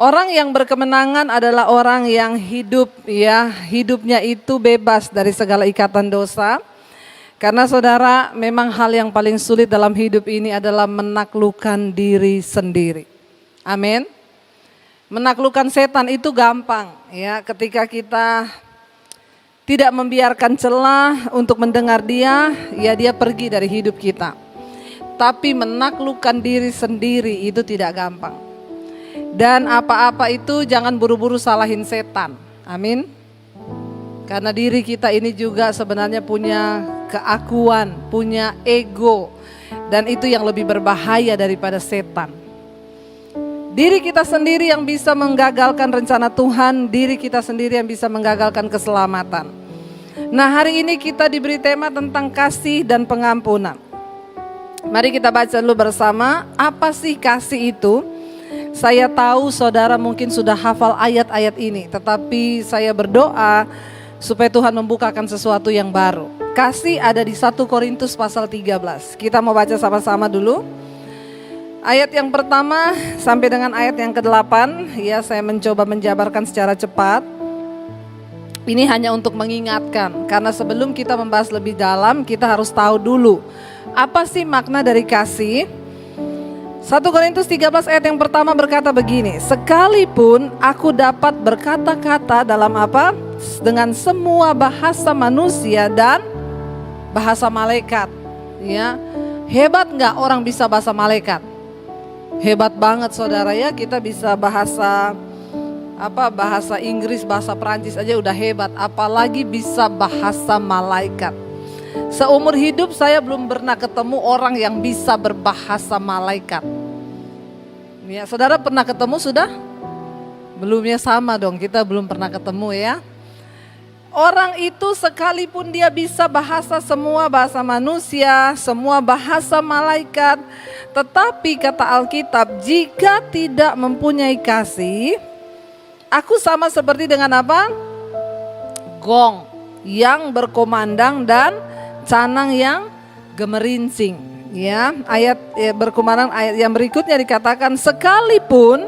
Orang yang berkemenangan adalah orang yang hidupnya itu bebas dari segala ikatan dosa. Karena saudara, memang hal yang paling sulit dalam hidup ini adalah menaklukkan diri sendiri. Amin. Menaklukkan setan itu gampang ya, ketika kita tidak membiarkan celah untuk mendengar dia, ya dia pergi dari hidup kita. Tapi menaklukkan diri sendiri itu tidak gampang. Dan apa-apa itu jangan buru-buru salahin setan. Amin. Karena diri kita ini juga sebenarnya punya keakuan, punya ego. Dan itu yang lebih berbahaya daripada setan. Diri kita sendiri yang bisa menggagalkan rencana Tuhan, diri kita sendiri yang bisa menggagalkan keselamatan. Nah, hari ini kita diberi tema tentang kasih dan pengampunan. Mari kita baca dulu bersama, apa sih kasih itu? Saya tahu saudara mungkin sudah hafal ayat-ayat ini, tetapi saya berdoa supaya Tuhan membukakan sesuatu yang baru. Kasih ada di 1 Korintus pasal 13. Kita mau baca sama-sama dulu. Ayat yang pertama sampai dengan ayat yang ke-8, ya saya mencoba menjabarkan secara cepat. Ini hanya untuk mengingatkan, karena sebelum kita membahas lebih dalam, kita harus tahu dulu apa sih makna dari kasih. 1 Korintus 13 ayat yang pertama berkata begini, sekalipun aku dapat berkata-kata dalam apa? Dengan semua bahasa manusia dan bahasa malaikat. Ya, hebat nggak orang bisa bahasa malaikat? Hebat banget saudara ya, kita bisa bahasa Inggris, bahasa Perancis aja udah hebat, apalagi bisa bahasa malaikat. Seumur hidup saya belum pernah ketemu orang yang bisa berbahasa malaikat. Ya, saudara pernah ketemu sudah? Belumnya sama dong, kita belum pernah ketemu ya. Orang itu sekalipun dia bisa bahasa semua bahasa manusia, semua bahasa malaikat, tetapi kata Alkitab, jika tidak mempunyai kasih, aku sama seperti dengan apa? Gong yang berkumandang dan canang yang gemerincing. Ya, ayat berkumandang, ayat yang berikutnya dikatakan, sekalipun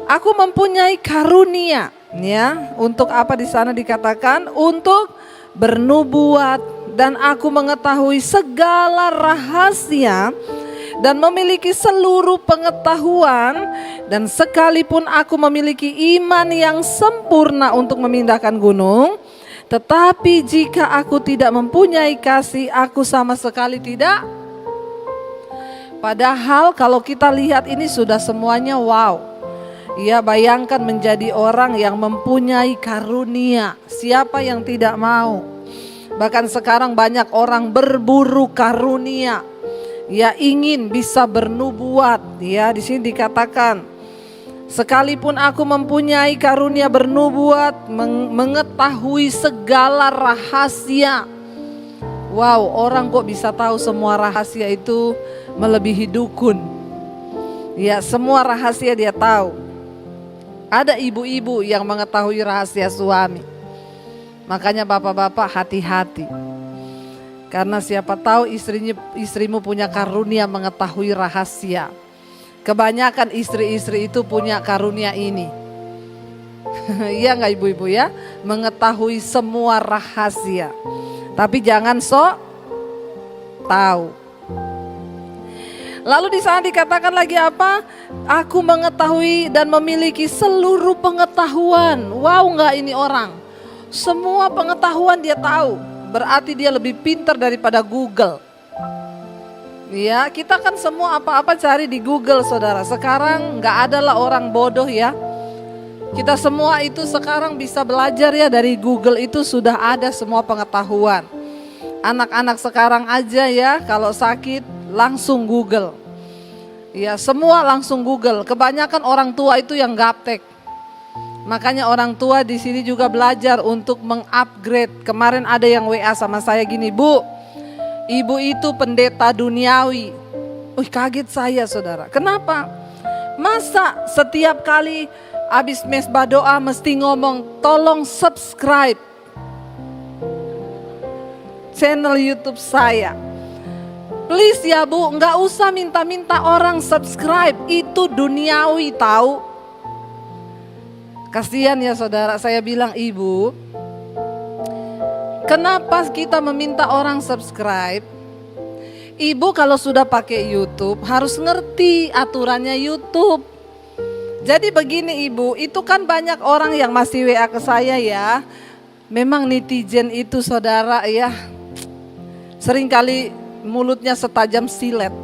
aku mempunyai karunia, ya, untuk apa di sana dikatakan? Untuk bernubuat, dan aku mengetahui segala rahasia dan memiliki seluruh pengetahuan, dan sekalipun aku memiliki iman yang sempurna untuk memindahkan gunung, tetapi jika aku tidak mempunyai kasih, aku sama sekali tidak. Padahal kalau kita lihat ini sudah semuanya wow. Ya, bayangkan menjadi orang yang mempunyai karunia. Siapa yang tidak mau? Bahkan sekarang banyak orang berburu karunia. Ya, ingin bisa bernubuat. Ya, di sini dikatakan, sekalipun aku mempunyai karunia bernubuat, mengetahui segala rahasia. Wow, orang kok bisa tahu semua rahasia itu melebihi dukun. Ya, semua rahasia dia tahu. Ada ibu-ibu yang mengetahui rahasia suami. Makanya bapak-bapak hati-hati. Karena siapa tahu istrimu punya karunia mengetahui rahasia. Kebanyakan istri-istri itu punya karunia ini. Iya nggak ibu-ibu ya? Mengetahui semua rahasia. Tapi jangan sok tahu. Lalu di sana dikatakan lagi apa? Aku mengetahui dan memiliki seluruh pengetahuan. Wow, nggak ini orang? Semua pengetahuan dia tahu. Berarti dia lebih pintar daripada Google. Ya, kita kan semua apa-apa cari di Google, saudara. Sekarang nggak adalah orang bodoh ya. Kita semua itu sekarang bisa belajar ya, dari Google itu sudah ada semua pengetahuan. Anak-anak sekarang aja ya, kalau sakit langsung Google. Ya, semua langsung Google. Kebanyakan orang tua itu yang gaptek. Makanya orang tua di sini juga belajar untuk mengupgrade. Kemarin ada yang WA sama saya gini, Bu, ibu itu pendeta duniawi. Kaget saya saudara. Kenapa? Masa setiap kali habis mesbah doa mesti ngomong, tolong subscribe channel YouTube saya. Please ya Bu, nggak usah minta-minta orang subscribe, itu duniawi tahu. Kasihan ya saudara, saya bilang ibu, kenapa kita meminta orang subscribe? Ibu kalau sudah pakai YouTube harus ngerti aturannya YouTube. Jadi begini ibu, itu kan banyak orang yang masih WA ke saya ya. Memang netizen itu saudara ya, seringkali mulutnya setajam silet.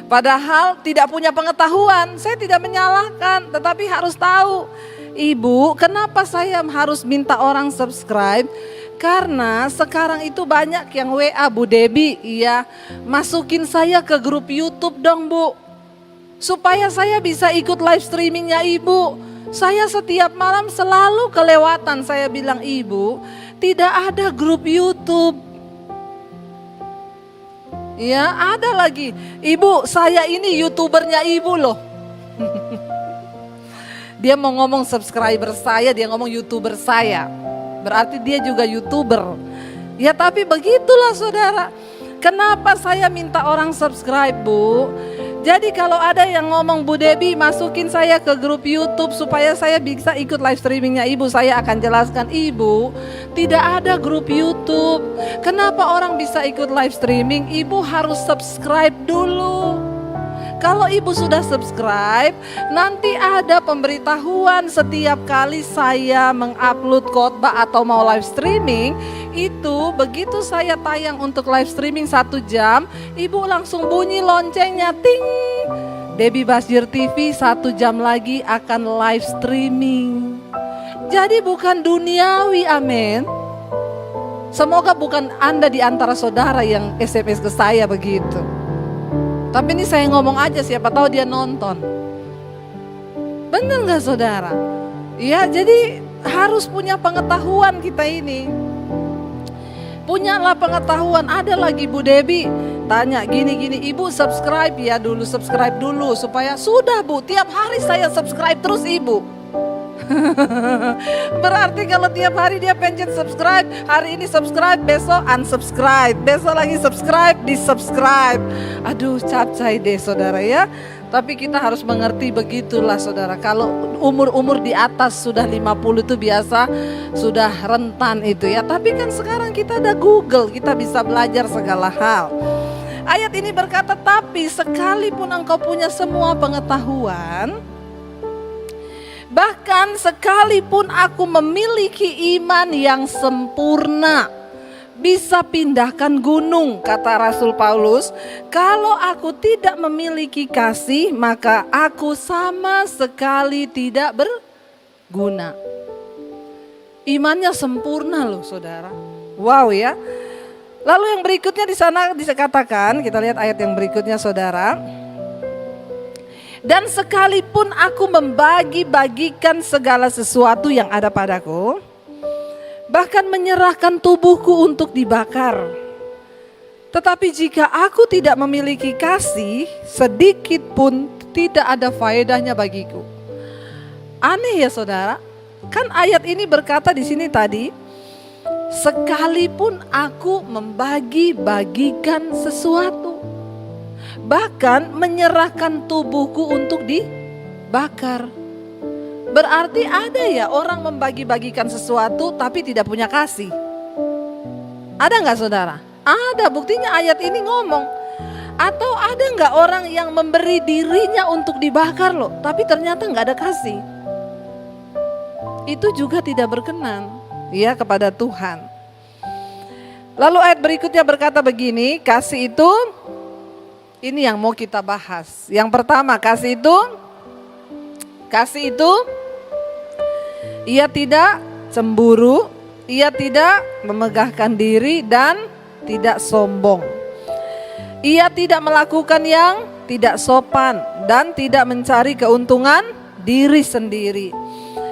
Padahal tidak punya pengetahuan, saya tidak menyalahkan, tetapi harus tahu. Ibu, kenapa saya harus minta orang subscribe? Karena sekarang itu banyak yang WA Bu Debi, iya, masukin saya ke grup YouTube dong Bu, supaya saya bisa ikut live streamingnya Ibu. Saya setiap malam selalu kelewatan. Saya bilang ibu, tidak ada grup YouTube. Ya, ada lagi. Ibu, saya ini YouTubernya ibu loh. Dia mau ngomong subscriber saya, dia ngomong YouTuber saya. Berarti dia juga YouTuber. Ya tapi begitulah saudara. Kenapa saya minta orang subscribe Bu? Jadi kalau ada yang ngomong Bu Debi masukin saya ke grup YouTube supaya saya bisa ikut live streamingnya ibu, saya akan jelaskan ibu, tidak ada grup YouTube. Kenapa orang bisa ikut live streaming? Ibu harus subscribe dulu. Kalau ibu sudah subscribe, nanti ada pemberitahuan setiap kali saya mengupload khotbah atau mau live streaming. Itu begitu saya tayang untuk live streaming 1 jam, ibu langsung bunyi loncengnya, ting. Debbie Basjir TV 1 jam lagi akan live streaming. Jadi bukan duniawi, amin. Semoga bukan Anda di antara saudara yang SMS ke saya begitu. Tapi ini saya ngomong aja, siapa tahu dia nonton. Benar gak saudara? Ya, jadi harus punya pengetahuan kita ini. Punyalah pengetahuan. Ada lagi Bu Debi tanya gini-gini, ibu subscribe ya dulu, subscribe dulu supaya sudah Bu, tiap hari saya subscribe terus ibu. Berarti kalau tiap hari dia pengen subscribe, hari ini subscribe, besok unsubscribe, besok lagi subscribe, di-subscribe. Aduh capcay deh saudara ya. Tapi kita harus mengerti begitulah saudara. Kalau umur-umur di atas sudah 50 itu biasa sudah rentan itu ya. Tapi kan sekarang kita ada Google, kita bisa belajar segala hal. Ayat ini berkata, tapi sekalipun engkau punya semua pengetahuan, bahkan sekalipun aku memiliki iman yang sempurna, bisa pindahkan gunung, kata Rasul Paulus, kalau aku tidak memiliki kasih, maka aku sama sekali tidak berguna. Imannya sempurna loh saudara. Wow ya. Lalu yang berikutnya di sana dikatakan, kita lihat ayat yang berikutnya saudara. Dan sekalipun aku membagi-bagikan segala sesuatu yang ada padaku, bahkan menyerahkan tubuhku untuk dibakar, tetapi jika aku tidak memiliki kasih, sedikit pun tidak ada faedahnya bagiku. Aneh ya saudara, kan ayat ini berkata di sini tadi, sekalipun aku membagi-bagikan sesuatu, bahkan menyerahkan tubuhku untuk dibakar. Berarti ada ya orang membagi-bagikan sesuatu tapi tidak punya kasih. Ada nggak saudara? Ada, buktinya ayat ini ngomong. Atau ada nggak orang yang memberi dirinya untuk dibakar loh, tapi ternyata nggak ada kasih. Itu juga tidak berkenan ya kepada Tuhan. Lalu ayat berikutnya berkata begini, kasih itu, ini yang mau kita bahas. Yang pertama, kasih itu ia tidak cemburu, ia tidak memegahkan diri dan tidak sombong. Ia tidak melakukan yang tidak sopan dan tidak mencari keuntungan diri sendiri.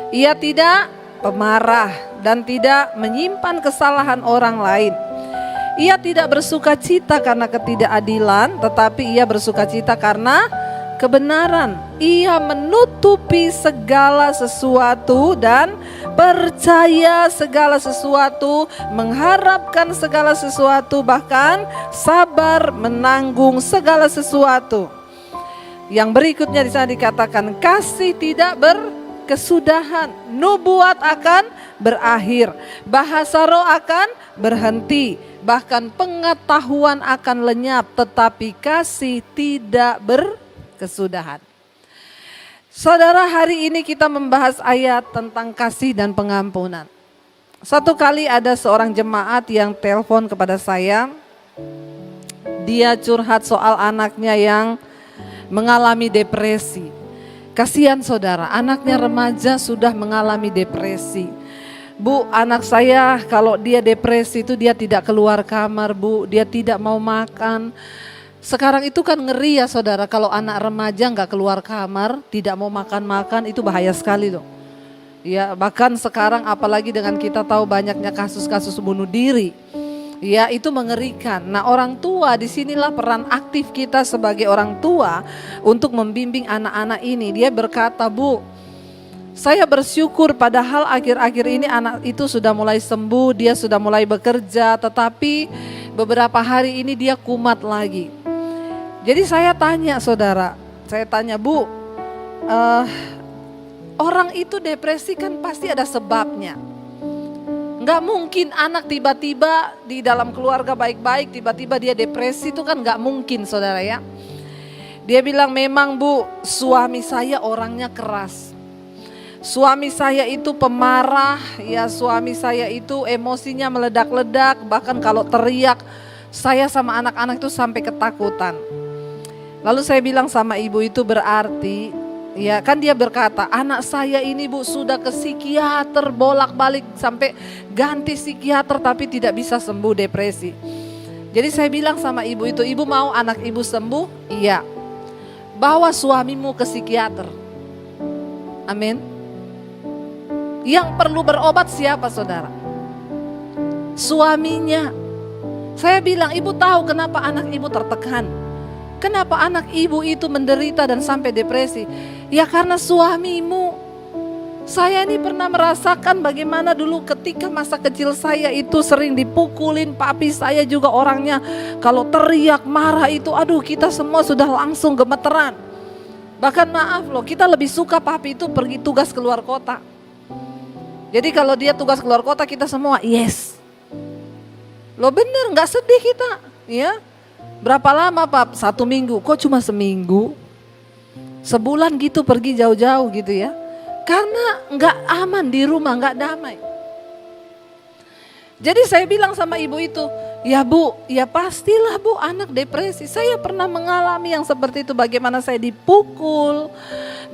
Ia tidak pemarah dan tidak menyimpan kesalahan orang lain. Ia tidak bersukacita karena ketidakadilan, tetapi ia bersukacita karena kebenaran. Ia menutupi segala sesuatu dan percaya segala sesuatu, mengharapkan segala sesuatu, bahkan sabar menanggung segala sesuatu. Yang berikutnya di sana dikatakan kasih tidak berkesudahan, nubuat akan berakhir, bahasa roh akan berhenti, bahkan pengetahuan akan lenyap, tetapi kasih tidak berkesudahan. Saudara, hari ini kita membahas ayat tentang kasih dan pengampunan. Satu kali ada seorang jemaat yang telepon kepada saya. Dia curhat soal anaknya yang mengalami depresi. Kasihan saudara, anaknya remaja sudah mengalami depresi. Bu, anak saya kalau dia depresi itu dia tidak keluar kamar, Bu. Dia tidak mau makan. Sekarang itu kan ngeri ya saudara, kalau anak remaja nggak keluar kamar, tidak mau makan-makan, itu bahaya sekali loh. Ya, bahkan sekarang apalagi dengan kita tahu banyaknya kasus-kasus bunuh diri. Ya, itu mengerikan. Nah, orang tua, disinilah peran aktif kita sebagai orang tua untuk membimbing anak-anak ini. Dia berkata, Bu, saya bersyukur padahal akhir-akhir ini anak itu sudah mulai sembuh, dia sudah mulai bekerja, tetapi beberapa hari ini dia kumat lagi. Jadi saya tanya saudara, Bu, orang itu depresi kan pasti ada sebabnya. Gak mungkin anak tiba-tiba di dalam keluarga baik-baik, tiba-tiba dia depresi, itu kan gak mungkin saudara ya. Dia bilang, memang Bu, suami saya orangnya keras. Suami saya itu pemarah, ya suami saya itu emosinya meledak-ledak, bahkan kalau teriak saya sama anak-anak itu sampai ketakutan. Lalu saya bilang sama ibu itu berarti, ya kan dia berkata, anak saya ini Bu sudah ke psikiater bolak-balik sampai ganti psikiater tapi tidak bisa sembuh depresi. Jadi saya bilang sama ibu itu, ibu mau anak ibu sembuh? Iya. Bawa suamimu ke psikiater. Amin. Yang perlu berobat siapa saudara? Suaminya. Saya bilang, ibu tahu kenapa anak ibu tertekan? Kenapa anak ibu itu menderita dan sampai depresi? Ya karena suamimu. Saya ini pernah merasakan bagaimana dulu ketika masa kecil saya itu sering dipukulin. Papi saya juga orangnya kalau teriak marah itu, aduh kita semua sudah langsung gemeteran. Bahkan maaf loh, kita lebih suka papi itu pergi tugas keluar kota. Jadi kalau dia tugas keluar kota kita semua yes. Loh bener, gak sedih kita ya. Berapa lama Pak? 1 minggu, kok cuma seminggu? Sebulan gitu pergi jauh-jauh gitu ya. Karena gak aman di rumah, gak damai. Jadi saya bilang sama ibu itu, ya Bu, ya pastilah Bu anak depresi. Saya pernah mengalami yang seperti itu, bagaimana saya dipukul,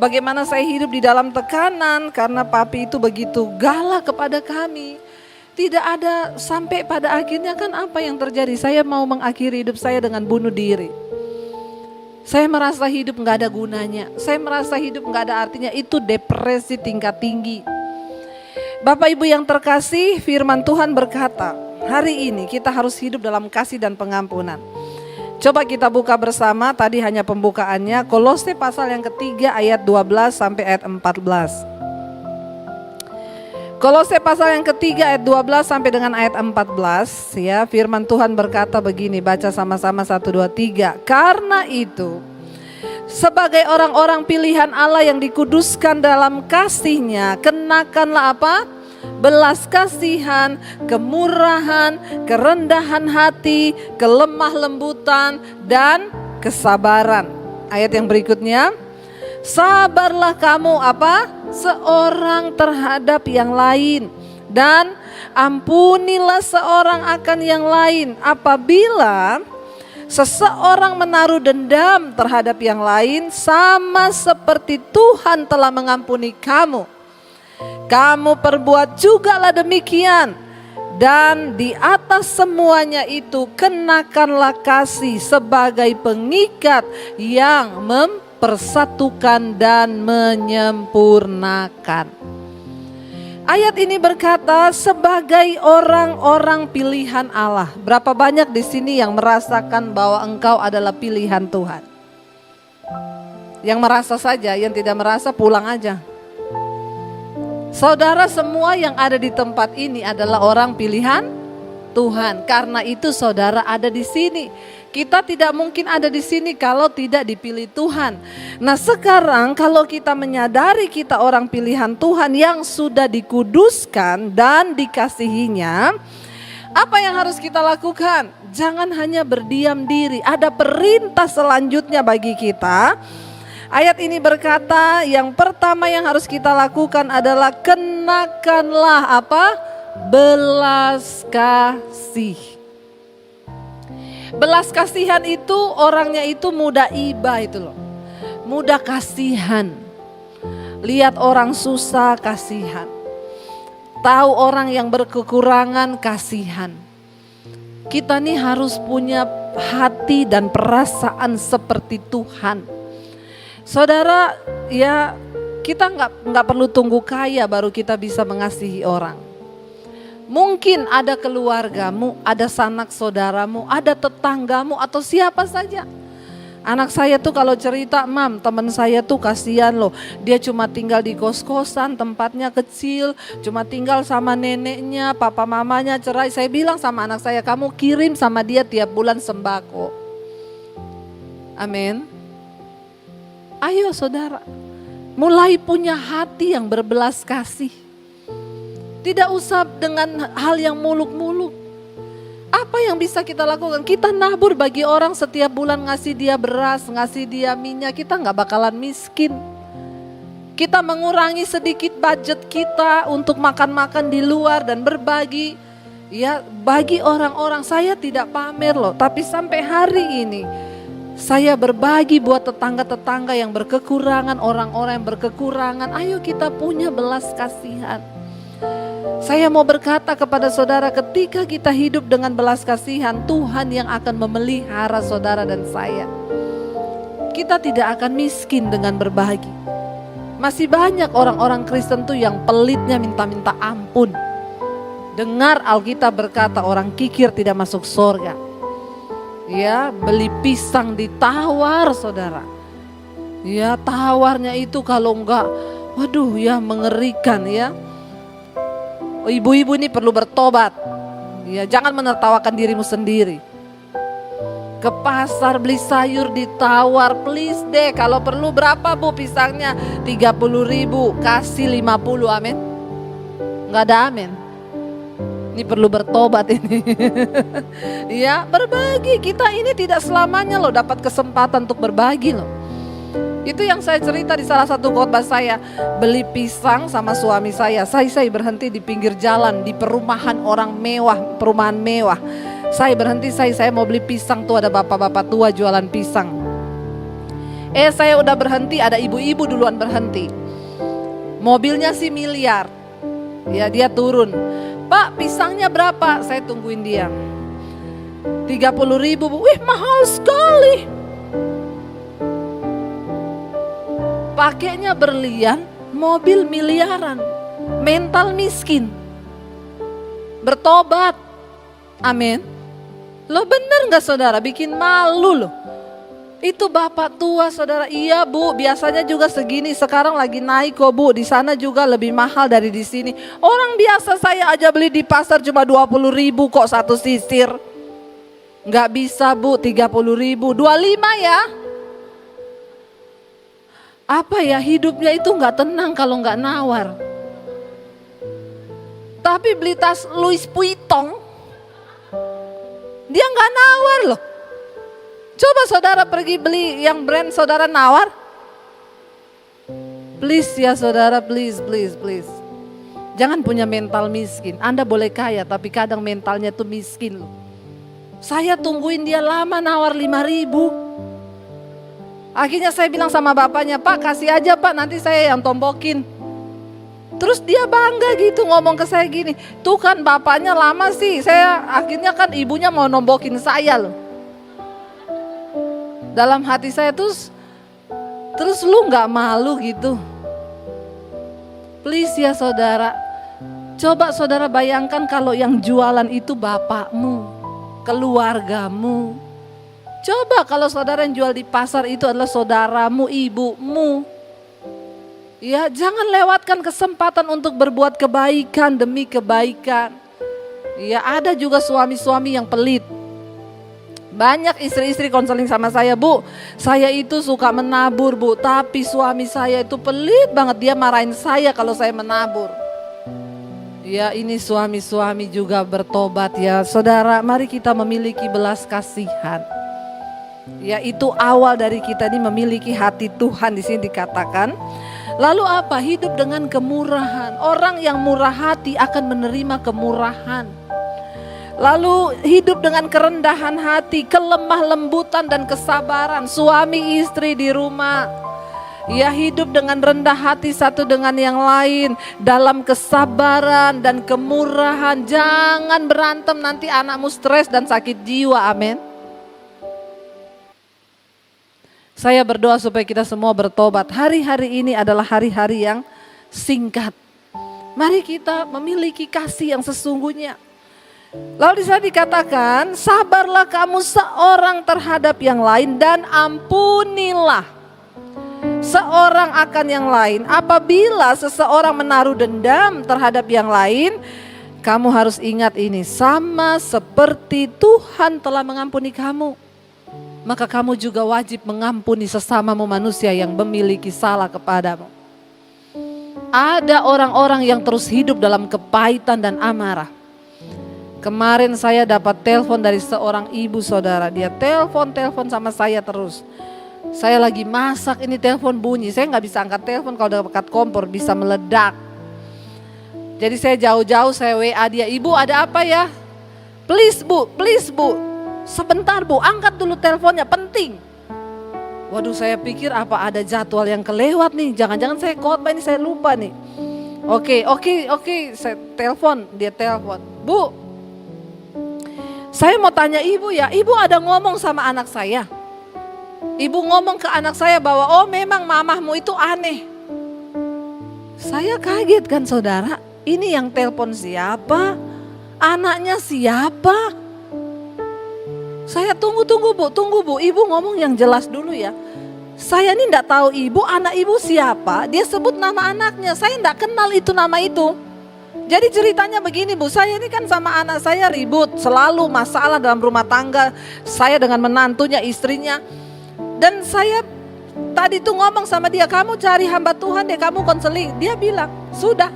bagaimana saya hidup di dalam tekanan karena papi itu begitu galak kepada kami. Tidak ada, sampai pada akhirnya kan apa yang terjadi? Saya mau mengakhiri hidup saya dengan bunuh diri. Saya merasa hidup gak ada gunanya. Saya merasa hidup gak ada artinya. Itu depresi tingkat tinggi. Bapak Ibu yang terkasih, firman Tuhan berkata, hari ini kita harus hidup dalam kasih dan pengampunan. Coba kita buka bersama, tadi hanya pembukaannya. Kolose pasal yang ketiga ayat 12 sampai ayat 14. Kolose pasal yang ketiga ayat 12 sampai dengan ayat 14 ya, firman Tuhan berkata begini, baca sama-sama 1, 2, 3. Karena itu sebagai orang-orang pilihan Allah yang dikuduskan dalam kasih-Nya, kenakanlah apa? Belas kasihan, kemurahan, kerendahan hati, kelemah lembutan dan kesabaran. Ayat yang berikutnya, sabarlah kamu apa? Seorang terhadap yang lain, dan ampunilah seorang akan yang lain apabila seseorang menaruh dendam terhadap yang lain, sama seperti Tuhan telah mengampuni kamu. Kamu perbuat jugalah demikian. Dan di atas semuanya itu kenakanlah kasih sebagai pengikat yang mempersatukan dan menyempurnakan. Ayat ini berkata sebagai orang-orang pilihan Allah. Berapa banyak di sini yang merasakan bahwa engkau adalah pilihan Tuhan? Yang merasa saja, yang tidak merasa pulang aja. Saudara, semua yang ada di tempat ini adalah orang pilihan Tuhan. Karena itu saudara ada di sini. Kita tidak mungkin ada di sini kalau tidak dipilih Tuhan. Nah sekarang kalau kita menyadari kita orang pilihan Tuhan yang sudah dikuduskan dan dikasihinya, apa yang harus kita lakukan? Jangan hanya berdiam diri, ada perintah selanjutnya bagi kita. Ayat ini berkata yang pertama yang harus kita lakukan adalah kenakanlah apa? Belas kasih. Belas kasihan itu orangnya itu mudah iba itu loh. Mudah kasihan. Lihat orang susah kasihan. Tahu orang yang berkekurangan kasihan. Kita nih harus punya hati dan perasaan seperti Tuhan. Saudara, ya kita nggak perlu tunggu kaya baru kita bisa mengasihi orang. Mungkin ada keluargamu, ada sanak saudaramu, ada tetanggamu atau siapa saja. Anak saya tuh kalau cerita, mam teman saya tuh kasihan loh. Dia cuma tinggal di kos-kosan, tempatnya kecil, cuma tinggal sama neneknya, papa mamanya cerai. Saya bilang sama anak saya, kamu kirim sama dia tiap bulan sembako. Amin. Ayo saudara, mulai punya hati yang berbelas kasih. Tidak usah dengan hal yang muluk-muluk. Apa yang bisa kita lakukan? Kita nabur bagi orang setiap bulan, ngasih dia beras, ngasih dia minyak, kita gak bakalan miskin. Kita mengurangi sedikit budget kita untuk makan-makan di luar dan berbagi. Ya, bagi orang-orang. Saya tidak pamer loh, tapi sampai hari ini saya berbagi buat tetangga-tetangga yang berkekurangan, orang-orang yang berkekurangan. Ayo kita punya belas kasihan. Saya mau berkata kepada saudara, ketika kita hidup dengan belas kasihan, Tuhan yang akan memelihara saudara dan saya. Kita tidak akan miskin dengan berbagi. Masih banyak orang-orang Kristen tuh yang pelitnya minta-minta ampun. Dengar Alkitab berkata orang kikir tidak masuk surga. Ya, beli pisang ditawar saudara. Ya, tawarnya itu kalau enggak, waduh ya mengerikan ya. Ibu-ibu ini perlu bertobat. Ya, jangan menertawakan dirimu sendiri. Ke pasar beli sayur ditawar, please deh. Kalau perlu berapa bu pisangnya? 30.000, kasih 50, amin. Enggak ada amin. Ini perlu bertobat ini. Ya, berbagi. Kita ini tidak selamanya loh dapat kesempatan untuk berbagi loh. Itu yang saya cerita di salah satu khotbah saya. Beli pisang sama suami saya. Saya berhenti di pinggir jalan di perumahan orang mewah, perumahan mewah. Saya berhenti, saya mau beli pisang, tuh ada bapak-bapak tua jualan pisang. Saya udah berhenti, ada ibu-ibu duluan berhenti. Mobilnya sih miliar. Ya, dia turun. Pak, pisangnya berapa? Saya tungguin dia. 30.000 bu. Wih, mahal sekali. Pakainya berlian, mobil miliaran, mental miskin, bertobat, amin. Lo bener gak saudara, bikin malu loh. Itu bapak tua saudara, iya bu, biasanya juga segini, sekarang lagi naik kok bu, di sana juga lebih mahal dari di sini. Orang biasa saya aja beli di pasar cuma 20.000 kok satu sisir. Gak bisa bu, 30.000, 25 ya. Apa ya, hidupnya itu gak tenang kalau gak nawar. Tapi beli tas Louis Vuitton, dia gak nawar loh. Coba saudara pergi beli yang brand saudara nawar. Please ya saudara, please. Jangan punya mental miskin. Anda boleh kaya tapi kadang mentalnya tuh miskin loh. Saya tungguin dia lama nawar 5.000. Akhirnya saya bilang sama bapaknya, Pak kasih aja Pak, nanti saya yang tombokin. Terus dia bangga gitu ngomong ke saya gini, tuh kan bapaknya lama sih, saya akhirnya kan ibunya mau nombokin saya loh. Dalam hati saya terus lu gak malu gitu. Please ya saudara, coba saudara bayangkan kalau yang jualan itu bapakmu, keluargamu. Coba kalau saudara yang jual di pasar itu adalah saudaramu, ibumu. Ya, jangan lewatkan kesempatan untuk berbuat kebaikan demi kebaikan. Ya, ada juga suami-suami yang pelit. Banyak istri-istri konseling sama saya, Bu, saya itu suka menabur, Bu, tapi suami saya itu pelit banget, dia marahin saya kalau saya menabur. Ya, ini suami-suami juga bertobat ya. Saudara, mari kita memiliki belas kasihan. Ya, itu awal dari kita ini memiliki hati Tuhan, di sini dikatakan. Lalu apa? Hidup dengan kemurahan. Orang yang murah hati akan menerima kemurahan. Lalu hidup dengan kerendahan hati, kelemah lembutan dan kesabaran. Suami istri di rumah, ya, hidup dengan rendah hati satu dengan yang lain, dalam kesabaran dan kemurahan. Jangan berantem, nanti anakmu stres dan sakit jiwa. Amin. Saya berdoa supaya kita semua bertobat. Hari-hari ini adalah hari-hari yang singkat. Mari kita memiliki kasih yang sesungguhnya. Lalu di sana dikatakan, sabarlah kamu seorang terhadap yang lain dan ampunilah seorang akan yang lain. Apabila seseorang menaruh dendam terhadap yang lain, kamu harus ingat ini, sama seperti Tuhan telah mengampuni kamu, maka kamu juga wajib mengampuni sesamamu manusia yang memiliki salah kepadamu. Ada orang-orang yang terus hidup dalam kepahitan dan amarah. Kemarin saya dapat telepon dari seorang ibu, saudara. Dia telepon sama saya terus. Saya lagi masak, ini telepon bunyi. Saya nggak bisa angkat telepon kalau dekat kompor, bisa meledak. Jadi saya jauh-jauh, saya WA dia, ibu ada apa ya? Please bu, sebentar bu, angkat dulu teleponnya, penting. Waduh, saya pikir apa ada jadwal yang kelewat nih. Jangan-jangan saya khotbah ini, saya lupa nih. Oke, saya telepon, dia telepon. Bu, saya mau tanya ibu ya, ibu ada ngomong sama anak saya. Ibu ngomong ke anak saya bahwa oh memang mamahmu itu aneh. Saya kaget kan saudara, ini yang telepon siapa? Anaknya siapa? Saya tunggu bu, ibu ngomong yang jelas dulu ya. Saya ini enggak tahu ibu, anak ibu siapa, dia sebut nama anaknya, saya enggak kenal itu nama itu. Jadi ceritanya begini bu, saya ini kan sama anak saya ribut, selalu masalah dalam rumah tangga, saya dengan menantunya, istrinya. Dan saya tadi tuh ngomong sama dia, kamu cari hamba Tuhan deh, kamu konseling. Dia bilang, sudah,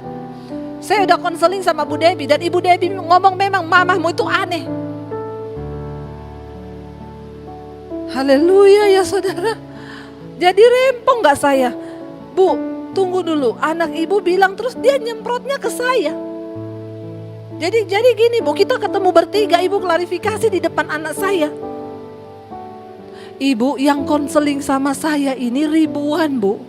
saya udah konseling sama Bu Debbie, dan Ibu Debbie ngomong memang mamahmu itu aneh. Haleluya ya saudara. Jadi rempong gak saya? Bu, tunggu dulu, anak ibu bilang terus dia nyemprotnya ke saya. Jadi gini bu, kita ketemu bertiga, ibu klarifikasi di depan anak saya. Ibu yang konseling sama saya ini ribuan bu.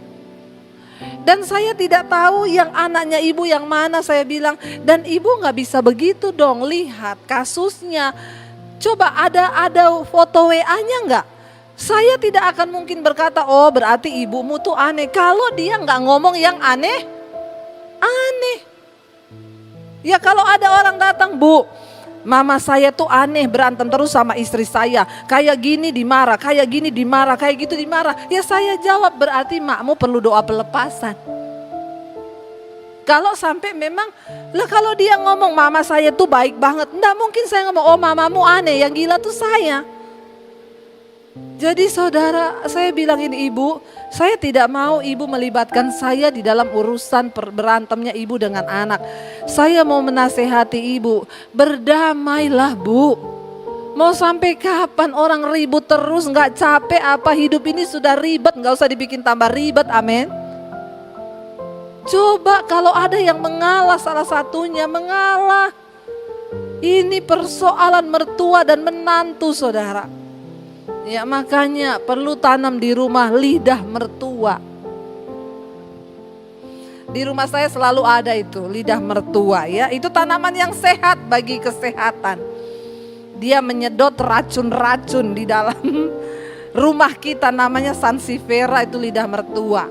Dan saya tidak tahu yang anaknya ibu yang mana, saya bilang. Dan ibu gak bisa begitu dong, lihat kasusnya. Coba ada foto WA-nya gak? Saya tidak akan mungkin berkata, oh berarti ibumu tuh aneh. Kalau dia gak ngomong yang aneh. Ya kalau ada orang datang, bu, mama saya tuh aneh, berantem terus sama istri saya. Kayak gini dimarah, kayak gini dimarah, kayak gitu dimarah. Ya saya jawab, berarti makmu perlu doa pelepasan. Kalau sampai memang, lah kalau dia ngomong mama saya tuh baik banget. Enggak mungkin saya ngomong, oh mamamu aneh, yang gila tuh saya. Jadi saudara, saya bilang ini ibu, saya tidak mau ibu melibatkan saya di dalam urusan berantemnya ibu dengan anak. Saya mau menasehati ibu, berdamailah bu. Mau sampai kapan orang ribut terus, gak capek apa, hidup ini sudah ribet, gak usah dibikin tambah ribet, amin. Coba kalau ada yang mengalah, salah satunya mengalah. Ini persoalan mertua dan menantu saudara. Ya makanya perlu tanam di rumah lidah mertua. Di rumah saya selalu ada itu lidah mertua ya. Itu tanaman yang sehat bagi kesehatan. Dia menyedot racun-racun di dalam rumah kita, namanya sansifera, itu lidah mertua.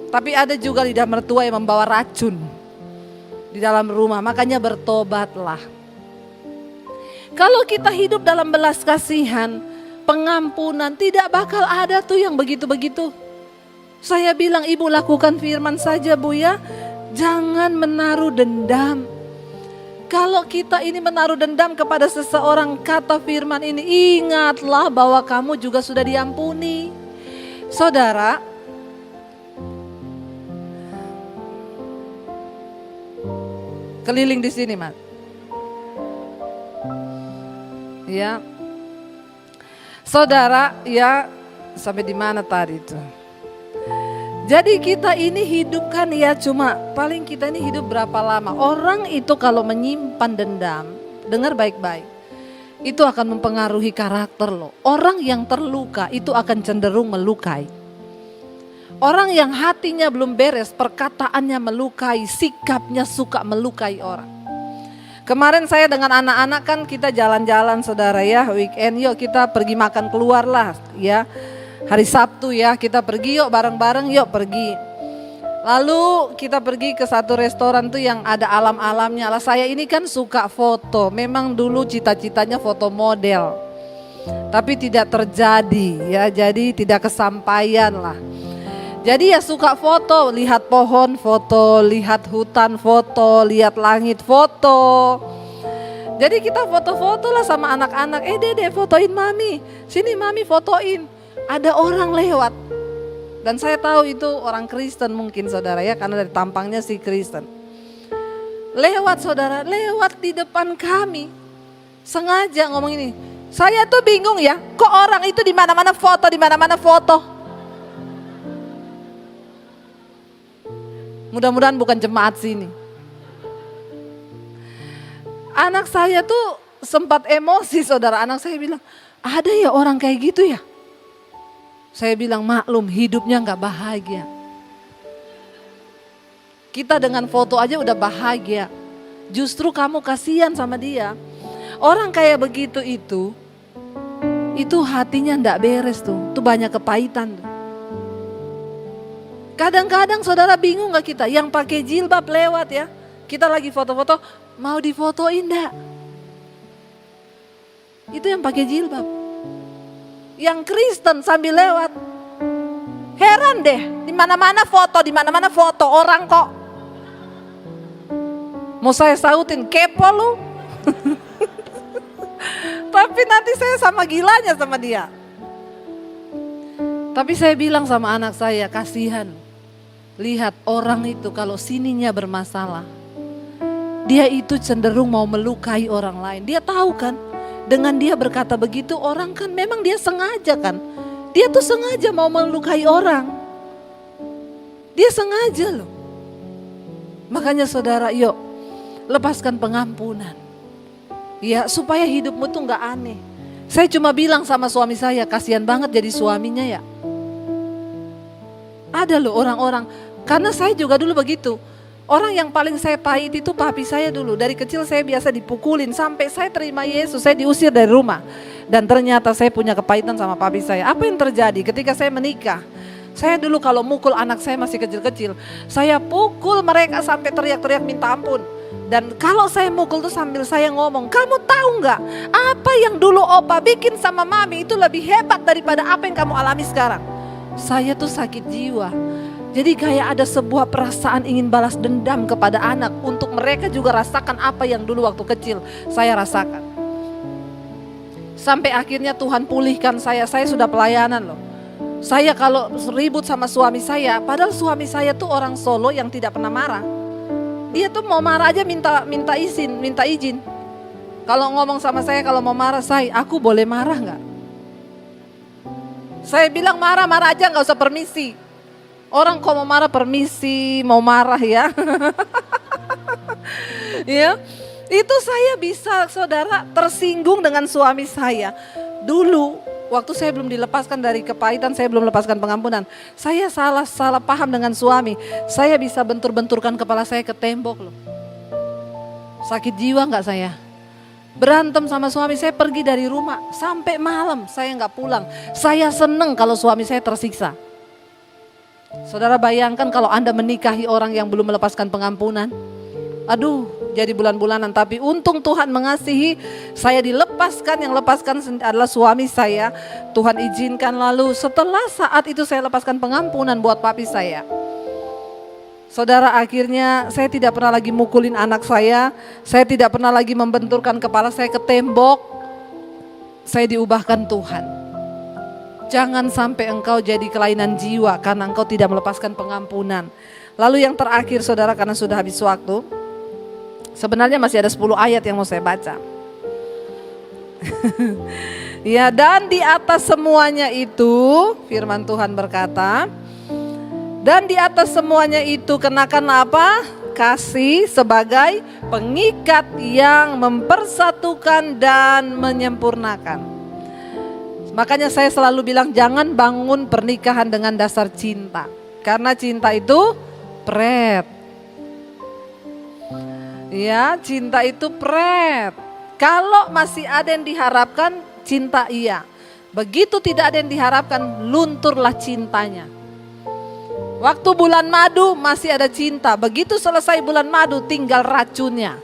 Tapi ada juga lidah mertua yang membawa racun di dalam rumah, makanya bertobatlah. Kalau kita hidup dalam belas kasihan, pengampunan, tidak bakal ada tuh yang begitu-begitu. Saya bilang ibu lakukan firman saja bu ya, jangan menaruh dendam. kalau kita ini menaruh dendam kepada seseorang, kata firman ini, ingatlah bahwa kamu juga sudah diampuni. Saudara, keliling di sini, Mas. Ya. Saudara, ya, sampai di mana tadi itu? Jadi kita ini hidup kan ya, cuma paling kita ini hidup berapa lama. Orang itu kalau menyimpan dendam, dengar baik-baik, itu akan mempengaruhi karakter lo. Orang yang terluka itu akan cenderung melukai. Orang yang hatinya belum beres, perkataannya melukai, sikapnya suka melukai orang. Kemarin saya dengan anak-anak kan kita jalan-jalan saudara ya, weekend yuk kita pergi makan keluar lah ya. Hari Sabtu ya kita pergi yuk bareng-bareng yuk pergi. Lalu kita pergi ke satu restoran tuh yang ada alam-alamnya. Lah saya ini kan suka foto, memang dulu cita-citanya foto model. Tapi tidak terjadi ya, jadi tidak kesampaian lah. Jadi ya suka foto, lihat pohon foto, lihat hutan foto, lihat langit foto. Jadi kita foto-foto lah sama anak-anak, Dede fotoin mami, sini mami fotoin. Ada orang lewat dan saya tahu itu orang Kristen mungkin saudara ya, karena dari tampangnya si Kristen. Lewat saudara, lewat di depan kami, sengaja ngomong ini. Saya tuh bingung ya, kok orang itu di mana-mana foto, di mana-mana foto. Mudah-mudahan bukan jemaat sini. Anak saya tuh sempat emosi saudara, anak saya bilang, ada ya orang kayak gitu ya? Saya bilang maklum hidupnya gak bahagia. Kita dengan foto aja udah bahagia. Justru kamu kasihan sama dia. Orang kayak begitu itu hatinya gak beres tuh. Itu banyak kepahitan tuh. Kadang-kadang saudara bingung gak kita yang pakai jilbab lewat ya. Kita lagi foto-foto, mau difotoin enggak? Itu yang pakai jilbab. Yang Kristen sambil lewat. Heran deh, di mana-mana foto orang kok. Mau saya sautin, kepo lu. Tapi nanti saya sama gilanya sama dia. Tapi saya bilang sama anak saya, kasihan. Lihat orang itu kalau sininya bermasalah, dia itu cenderung mau melukai orang lain. Dia tahu kan, dengan dia berkata begitu orang kan memang dia sengaja kan. Dia tuh sengaja mau melukai orang. Dia sengaja loh. Makanya saudara yuk lepaskan pengampunan. Ya supaya hidupmu tuh gak aneh. Saya cuma bilang sama suami saya, kasihan banget jadi suaminya ya. Ada loh orang-orang, karena saya juga dulu begitu. Orang yang paling saya pahit itu papi saya dulu. Dari kecil saya biasa dipukulin sampai saya terima Yesus, saya diusir dari rumah. Dan ternyata saya punya kepahitan sama papi saya. Apa yang terjadi ketika saya menikah? Saya dulu kalau mukul anak saya masih kecil-kecil, saya pukul mereka sampai teriak-teriak minta ampun. Dan kalau saya mukul tuh sambil saya ngomong, kamu tahu nggak apa yang dulu opa bikin sama mami itu lebih hebat daripada apa yang kamu alami sekarang. Saya tuh sakit jiwa. Jadi kayak ada sebuah perasaan ingin balas dendam kepada anak untuk mereka juga rasakan apa yang dulu waktu kecil saya rasakan. Sampai akhirnya Tuhan pulihkan saya sudah pelayanan loh. Saya kalau ribut sama suami saya, padahal suami saya tuh orang Solo yang tidak pernah marah. Dia tuh mau marah aja minta izin. Kalau ngomong sama saya kalau mau marah, aku boleh marah nggak? Saya bilang marah aja nggak usah permisi. Orang kok mau marah permisi, mau marah ya. Ya, itu saya bisa saudara tersinggung dengan suami saya. Dulu waktu saya belum dilepaskan dari kepahitan, saya belum lepaskan pengampunan. Saya salah paham dengan suami. Saya bisa bentur-benturkan kepala saya ke tembok loh. Sakit jiwa nggak saya? Berantem sama suami saya, pergi dari rumah sampai malam saya nggak pulang. Saya seneng kalau suami saya tersiksa. Saudara bayangkan kalau Anda menikahi orang yang belum melepaskan pengampunan. Aduh, jadi bulan-bulanan. Tapi untung Tuhan mengasihi, saya dilepaskan. Yang lepaskan adalah suami saya. Tuhan izinkan, lalu setelah saat itu saya lepaskan pengampunan buat papi saya. Saudara, akhirnya saya tidak pernah lagi mukulin anak saya tidak pernah lagi membenturkan kepala saya ke tembok. Saya diubahkan Tuhan. Jangan sampai engkau jadi kelainan jiwa karena engkau tidak melepaskan pengampunan. Lalu yang terakhir saudara, karena sudah habis waktu, sebenarnya masih ada 10 ayat yang mau saya baca. Ya, dan di atas semuanya itu, firman Tuhan berkata, dan di atas semuanya itu kenakanlah apa? Kasih sebagai pengikat yang mempersatukan dan menyempurnakan. Makanya saya selalu bilang jangan bangun pernikahan dengan dasar cinta. Karena cinta itu pret. Ya, cinta itu pret. Kalau masih ada yang diharapkan, cinta iya. Begitu tidak ada yang diharapkan, lunturlah cintanya. Waktu bulan madu masih ada cinta. Begitu selesai bulan madu tinggal racunnya.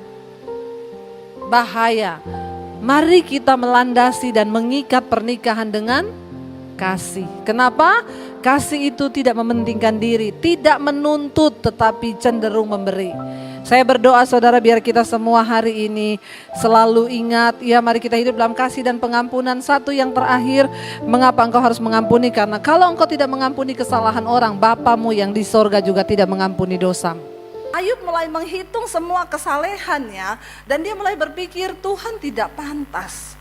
Bahaya. Mari kita melandasi dan mengikat pernikahan dengan kasih. Kenapa? Kasih itu tidak mementingkan diri, tidak menuntut tetapi cenderung memberi. Saya berdoa saudara biar kita semua hari ini selalu ingat, ya mari kita hidup dalam kasih dan pengampunan. Satu yang terakhir, mengapa engkau harus mengampuni? Karena kalau engkau tidak mengampuni kesalahan orang, Bapamu yang di sorga juga tidak mengampuni dosamu. Ayub mulai menghitung semua kesalehannya dan dia mulai berpikir Tuhan tidak pantas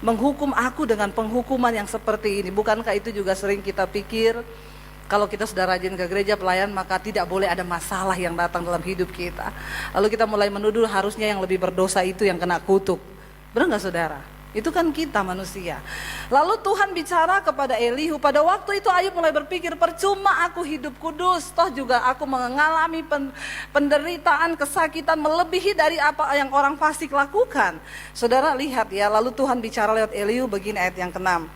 menghukum aku dengan penghukuman yang seperti ini. Bukankah itu juga sering kita pikir? Kalau kita sudah rajin ke gereja pelayan maka tidak boleh ada masalah yang datang dalam hidup kita. Lalu kita mulai menuduh harusnya yang lebih berdosa itu yang kena kutuk. Benar gak saudara? Itu kan kita manusia. Lalu Tuhan bicara kepada Elihu. Pada waktu itu Ayub mulai berpikir, percuma aku hidup kudus, toh juga aku mengalami penderitaan, kesakitan melebihi dari apa yang orang fasik lakukan. Saudara lihat ya, lalu Tuhan bicara lewat Elihu begini ayat yang ke-6.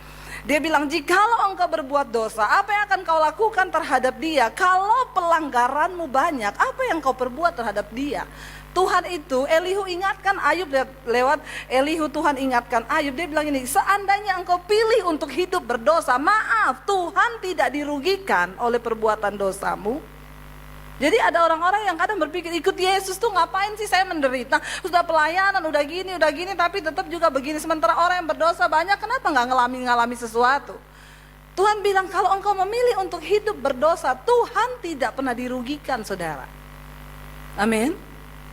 Dia bilang, jikalau engkau berbuat dosa, apa yang akan kau lakukan terhadap dia? Kalau pelanggaranmu banyak, apa yang kau perbuat terhadap dia? Tuhan itu, Elihu ingatkan Ayub lewat Elihu, Tuhan ingatkan Ayub. Dia bilang ini, seandainya engkau pilih untuk hidup berdosa, maaf, Tuhan tidak dirugikan oleh perbuatan dosamu. Jadi ada orang-orang yang kadang berpikir, ikut Yesus tuh ngapain sih saya menderita? Sudah pelayanan, udah gini, tapi tetap juga begini. Sementara orang yang berdosa banyak, kenapa gak ngalami sesuatu? Tuhan bilang, kalau engkau memilih untuk hidup berdosa, Tuhan tidak pernah dirugikan saudara. Amin.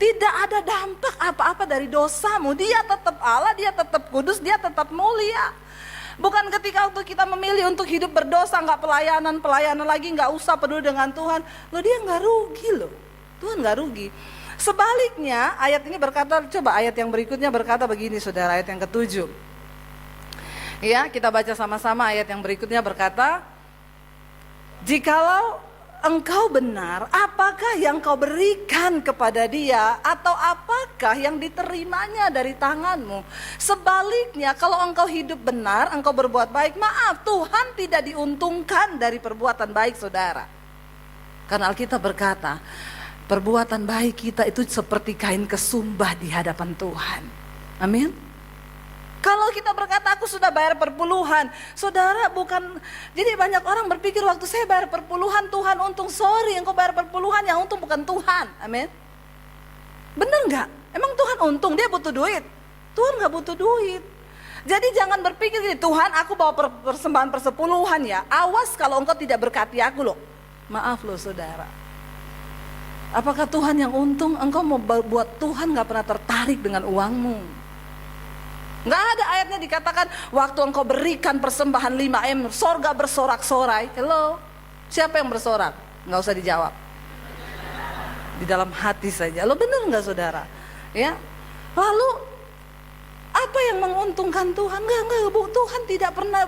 Tidak ada dampak apa-apa dari dosamu. Dia tetap Allah, dia tetap kudus, dia tetap mulia. Bukan ketika waktu kita memilih untuk hidup berdosa, gak pelayanan lagi, gak usah peduli dengan Tuhan. Loh dia gak rugi loh. Tuhan gak rugi. Sebaliknya ayat ini berkata, coba ayat yang berikutnya berkata begini saudara, ayat yang ke-7. Ya, kita baca sama-sama ayat yang berikutnya berkata, jikalau engkau benar, apakah yang kau berikan kepada dia atau apakah yang diterimanya dari tanganmu? Sebaliknya kalau engkau hidup benar, engkau berbuat baik, maaf, Tuhan tidak diuntungkan dari perbuatan baik saudara. Karena Alkitab berkata, perbuatan baik kita itu seperti kain kesumbah di hadapan Tuhan. Amin. Kalau kita berkata aku sudah bayar perpuluhan, saudara bukan. Jadi banyak orang berpikir waktu saya bayar perpuluhan Tuhan untung. Sorry, engkau bayar perpuluhan, yang untung bukan Tuhan. Amin. Benar gak? Emang Tuhan untung? Dia butuh duit? Tuhan gak butuh duit. Jadi jangan berpikir gini, Tuhan aku bawa persembahan persepuluhan ya, awas kalau engkau tidak berkati aku loh. Maaf loh saudara, apakah Tuhan yang untung? Engkau mau buat Tuhan gak pernah tertarik dengan uangmu. Gak ada ayatnya dikatakan waktu engkau berikan persembahan 5M, sorga bersorak-sorai. Hello, siapa yang bersorak? Gak usah dijawab. Di dalam hati saja. Lo benar gak saudara? Ya. Lalu apa yang menguntungkan Tuhan? Enggak, Tuhan tidak pernah,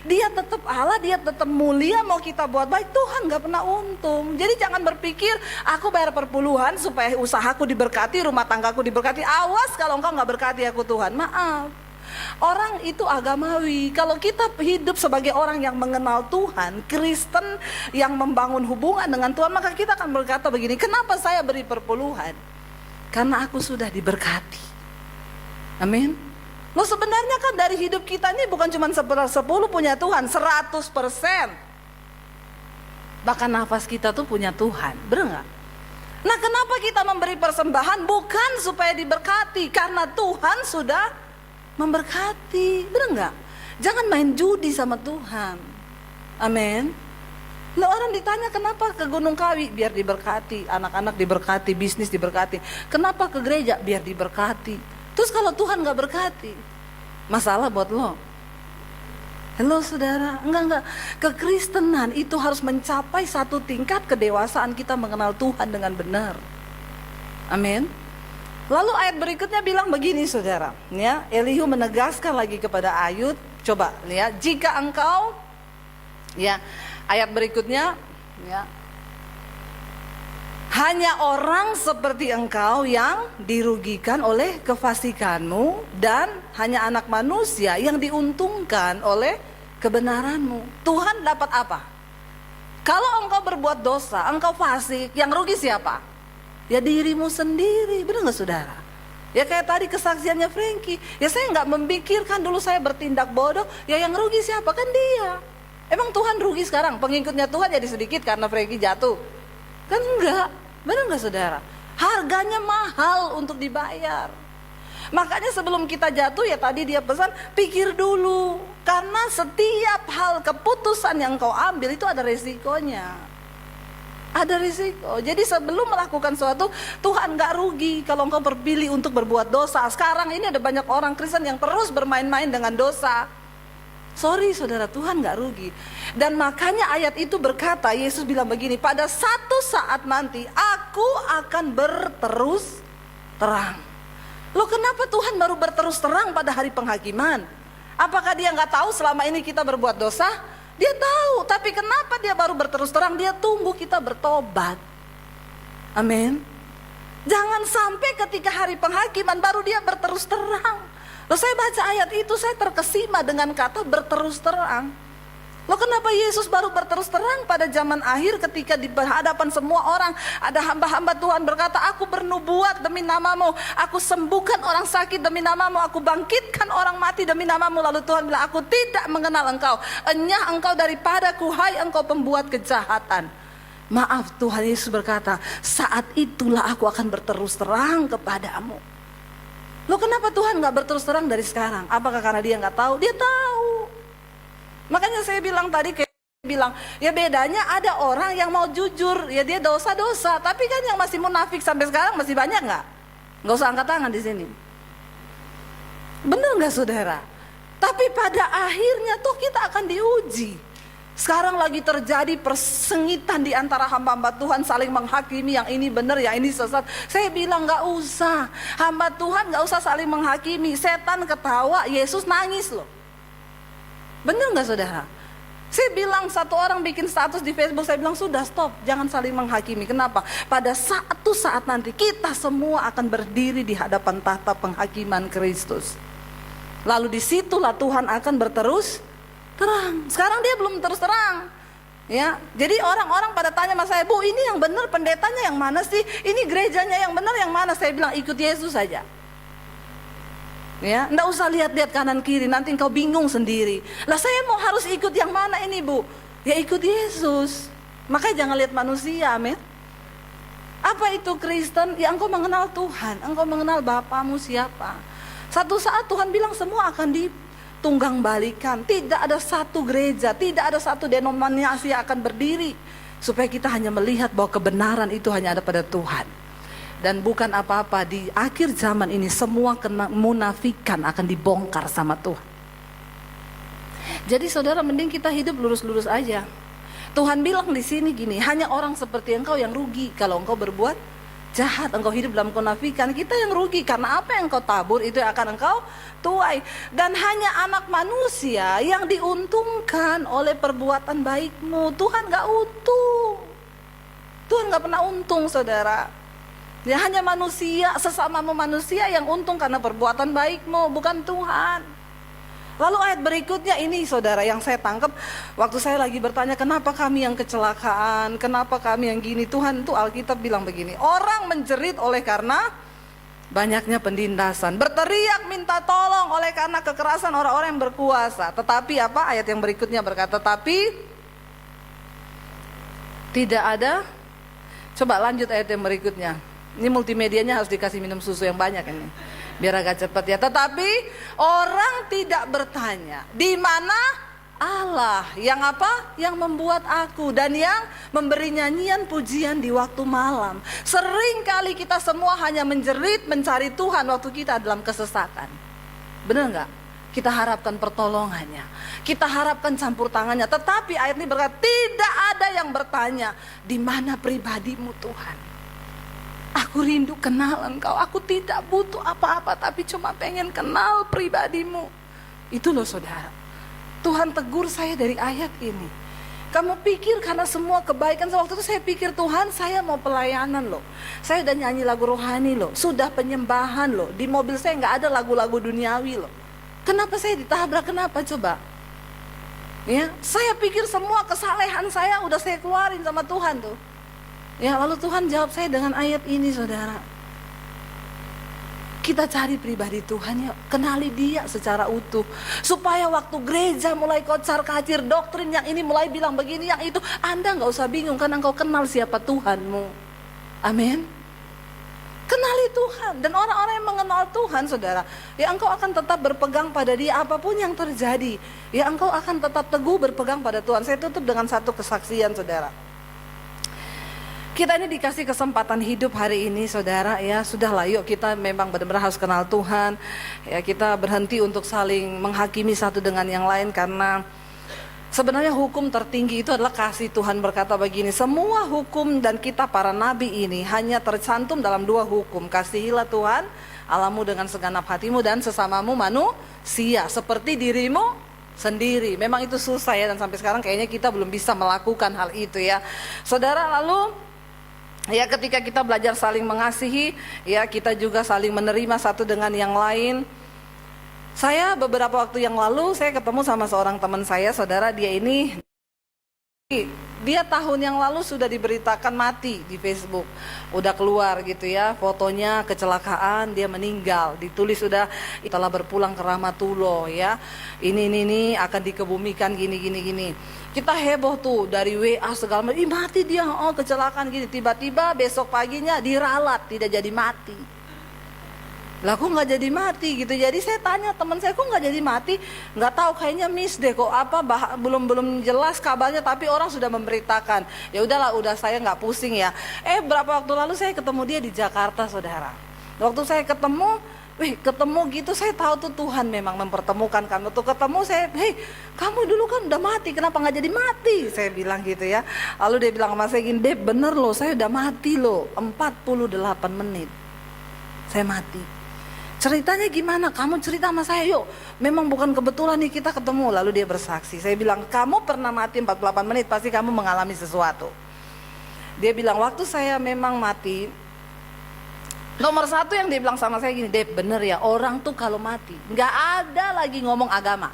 dia tetap Allah, dia tetap mulia. Mau kita buat baik, Tuhan gak pernah untung. Jadi jangan berpikir aku bayar perpuluhan supaya usahaku diberkati, rumah tanggaku diberkati. Awas kalau engkau gak berkati aku Tuhan. Maaf, orang itu agamawi. Kalau kita hidup sebagai orang yang mengenal Tuhan, Kristen yang membangun hubungan dengan Tuhan, maka kita akan berkata begini, kenapa saya beri perpuluhan? Karena aku sudah diberkati. Amin. Lo sebenarnya kan dari hidup kita ini bukan cuma 10 punya Tuhan, 100%. Bahkan nafas kita tuh punya Tuhan, bener gak? Nah, kenapa kita memberi persembahan? Bukan supaya diberkati, karena Tuhan sudah memberkati. Benar nggak? Jangan main judi sama Tuhan. Amin. Lah orang ditanya kenapa ke Gunung Kawi? Biar diberkati, anak-anak diberkati, bisnis diberkati. Kenapa ke gereja? Biar diberkati. Terus kalau Tuhan nggak berkati, masalah buat lo. Halo saudara, enggak. Kekristenan itu harus mencapai satu tingkat kedewasaan kita mengenal Tuhan dengan benar. Amin. Lalu ayat berikutnya bilang begini saudara, ya, Elihu menegaskan lagi kepada Ayub, coba lihat, jika engkau, ya, ayat berikutnya, ya, hanya orang seperti engkau yang dirugikan oleh kefasikanmu, dan hanya anak manusia yang diuntungkan oleh kebenaranmu. Tuhan dapat apa? Kalau engkau berbuat dosa, engkau fasik, yang rugi siapa? Ya dirimu sendiri, benar gak saudara? Ya kayak tadi kesaksiannya Frankie, ya saya gak memikirkan dulu saya bertindak bodoh, ya yang rugi siapa? Kan dia. Emang Tuhan rugi sekarang? Pengikutnya Tuhan jadi sedikit karena Frankie jatuh? Kan enggak, benar gak saudara? Harganya mahal untuk dibayar. Makanya sebelum kita jatuh, ya tadi dia pesan, pikir dulu. Karena setiap hal keputusan yang kau ambil itu ada resikonya. Ada risiko. Jadi sebelum melakukan sesuatu, Tuhan gak rugi kalau engkau berpilih untuk berbuat dosa. Sekarang ini ada banyak orang Kristen yang terus bermain-main dengan dosa. Sorry saudara, Tuhan gak rugi. Dan makanya ayat itu berkata, Yesus bilang begini, pada satu saat nanti aku akan berterus terang. Loh kenapa Tuhan baru berterus terang pada hari penghakiman? Apakah dia gak tahu selama ini kita berbuat dosa? Dia tahu, tapi kenapa dia baru berterus terang? Dia tunggu kita bertobat. Amin. Jangan sampai ketika hari penghakiman baru dia berterus terang. Loh saya baca ayat itu saya terkesima dengan kata berterus terang. Loh kenapa Yesus baru berterus terang pada zaman akhir ketika di hadapan semua orang ada hamba-hamba Tuhan berkata, aku bernubuat demi namamu, aku sembuhkan orang sakit demi namamu, aku bangkitkan orang mati demi namamu. Lalu Tuhan bilang, aku tidak mengenal engkau, enyah engkau daripadaku, hai engkau pembuat kejahatan. Maaf, Tuhan Yesus berkata, saat itulah aku akan berterus terang kepadamu. Loh kenapa Tuhan gak berterus terang dari sekarang? Apakah karena dia gak tahu? Dia tahu. Makanya saya bilang tadi, kayak bilang, ya bedanya ada orang yang mau jujur, ya dia dosa-dosa. Tapi kan yang masih munafik sampai sekarang masih banyak gak? Gak usah angkat tangan di sini. Bener gak saudara? Tapi pada akhirnya tuh kita akan diuji. Sekarang lagi terjadi persengitan di antara hamba-hamba Tuhan, saling menghakimi, yang ini benar, yang ini sesat. Saya bilang gak usah, hamba Tuhan gak usah saling menghakimi. Setan ketawa, Yesus nangis loh. Benar gak saudara? Saya bilang satu orang bikin status di Facebook, saya bilang sudah stop, jangan saling menghakimi. Kenapa? Pada satu saat nanti kita semua akan berdiri di hadapan tahta penghakiman Kristus. Lalu disitulah Tuhan akan berterus terang. Sekarang dia belum terus terang, ya. Jadi orang-orang pada tanya sama saya, Bu, ini yang benar pendetanya yang mana sih? Ini gerejanya yang benar yang mana? Saya bilang ikut Yesus saja. Ya, enggak usah lihat-lihat kanan kiri, nanti engkau bingung sendiri. Lah saya mau harus ikut yang mana ini, Bu? Ya ikut Yesus. Makanya jangan lihat manusia, amin. Apa itu Kristen? Ya engkau mengenal Tuhan, engkau mengenal Bapamu siapa. Satu saat Tuhan bilang semua akan ditunggang balikan. Tidak ada satu gereja, tidak ada satu denominasi yang akan berdiri. Supaya kita hanya melihat bahwa kebenaran itu hanya ada pada Tuhan. Dan bukan apa-apa, di akhir zaman ini semua kemunafikan akan dibongkar sama Tuhan. Jadi saudara, mending kita hidup lurus-lurus aja. Tuhan bilang di sini gini, hanya orang seperti engkau yang rugi kalau engkau berbuat jahat, engkau hidup dalam kemunafikan. Kita yang rugi karena apa yang engkau tabur itu yang akan engkau tuai. Dan hanya anak manusia yang diuntungkan oleh perbuatan baikmu. Tuhan gak untung. Tuhan gak pernah untung saudara. Ya hanya manusia, sesamamu manusia yang untung karena perbuatan baikmu, bukan Tuhan. Lalu ayat berikutnya ini saudara yang saya tangkap waktu saya lagi bertanya, kenapa kami yang kecelakaan, kenapa kami yang gini. Tuhan tuh Alkitab bilang begini, orang menjerit oleh karena banyaknya penindasan, berteriak minta tolong oleh karena kekerasan orang-orang yang berkuasa. Tetapi apa ayat yang berikutnya berkata, tapi tidak ada Coba lanjut ayat yang berikutnya. Ini multimedianya harus dikasih minum susu yang banyak ini, biar agak cepat ya. Tetapi orang tidak bertanya, di mana Allah yang apa? Yang membuat aku dan yang memberi nyanyian pujian di waktu malam. Sering kali kita semua hanya menjerit mencari Tuhan waktu kita dalam kesesatan. Benar nggak? Kita harapkan pertolongannya, kita harapkan campur tangannya. Tetapi ayat ini berkata, tidak ada yang bertanya, di mana pribadimu Tuhan? Aku rindu kenal Engkau. Aku tidak butuh apa-apa, tapi cuma pengen kenal pribadimu. Itu loh saudara, Tuhan tegur saya dari ayat ini. Kamu pikir karena semua kebaikan, waktu itu saya pikir Tuhan saya mau pelayanan loh, saya udah nyanyi lagu rohani loh, sudah penyembahan loh, di mobil saya nggak ada lagu-lagu duniawi loh. Kenapa saya ditabrak? Kenapa coba? Ya, saya pikir semua kesalehan saya udah saya keluarin sama Tuhan tuh. Ya, lalu Tuhan jawab saya dengan ayat ini, saudara. Kita cari pribadi Tuhan ya, kenali Dia secara utuh. Supaya waktu gereja mulai kocar-kacir, doktrin yang ini mulai bilang begini, yang itu, Anda gak usah bingung karena engkau kenal siapa Tuhanmu. Amin. Kenali Tuhan, dan orang-orang yang mengenal Tuhan, saudara, ya engkau akan tetap berpegang pada Dia apapun yang terjadi. Ya engkau akan tetap teguh berpegang pada Tuhan. Saya tutup dengan satu kesaksian, saudara. Kita ini dikasih kesempatan hidup hari ini, saudara, ya sudahlah, yuk kita memang benar-benar harus kenal Tuhan. Ya, kita berhenti untuk saling menghakimi satu dengan yang lain, karena sebenarnya hukum tertinggi itu adalah kasih. Tuhan berkata begini, semua hukum dan kita para nabi ini hanya tercantum dalam dua hukum. Kasihilah Tuhan Allahmu dengan segenap hatimu dan sesamamu manusia seperti dirimu sendiri. Memang itu susah ya, dan sampai sekarang kayaknya kita belum bisa melakukan hal itu ya. Saudara, lalu ya ketika kita belajar saling mengasihi, ya kita juga saling menerima satu dengan yang lain. Saya beberapa waktu yang lalu saya ketemu sama seorang teman saya, saudara, dia tahun yang lalu sudah diberitakan mati di Facebook. Udah keluar gitu ya, fotonya kecelakaan, dia meninggal. Ditulis sudah telah berpulang ke rahmatullah ya. Ini akan dikebumikan gini. Kita heboh tuh dari WA segala macam. Ih, mati dia, oh kecelakaan gini. Tiba-tiba besok paginya diralat tidak jadi mati. Lah kok nggak jadi mati gitu. Jadi saya tanya teman saya, kok nggak jadi mati? Nggak tahu, kayaknya miss deh, kok apa belum jelas kabarnya, tapi orang sudah memberitakan. Ya udahlah, udah saya nggak pusing ya. Berapa waktu lalu saya ketemu dia di Jakarta, saudara. Waktu saya ketemu gitu, saya tahu tuh Tuhan memang mempertemukan kami. Tuh ketemu saya, kamu dulu kan udah mati, kenapa nggak jadi mati? Saya bilang gitu ya. Lalu dia bilang sama saya gini, Dep, bener loh, saya udah mati loh, 48 menit saya mati. Ceritanya gimana? Kamu cerita sama saya yuk. Memang bukan kebetulan nih kita ketemu. Lalu dia bersaksi. Saya bilang, kamu pernah mati 48 menit, pasti kamu mengalami sesuatu. Dia bilang, waktu saya memang mati, nomor satu yang dia bilang sama saya gini, Dep, bener ya, orang tuh kalau mati nggak ada lagi ngomong agama,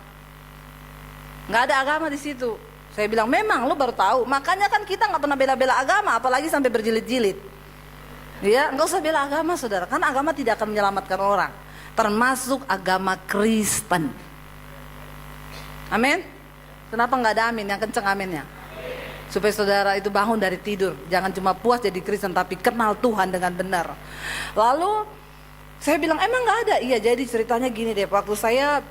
nggak ada agama di situ. Saya bilang, memang lu baru tahu, makanya kan kita nggak pernah bela-bela agama, apalagi sampai berjilid-jilid. Ya, nggak usah bela agama, saudara, karena agama tidak akan menyelamatkan orang, termasuk agama Kristen. Amin. Kenapa nggak ada amin? Yang kenceng aminnya, supaya saudara itu bangun dari tidur, jangan cuma puas jadi Kristen, tapi kenal Tuhan dengan benar. Lalu saya bilang, emang nggak ada? Iya, jadi ceritanya gini deh, waktu saya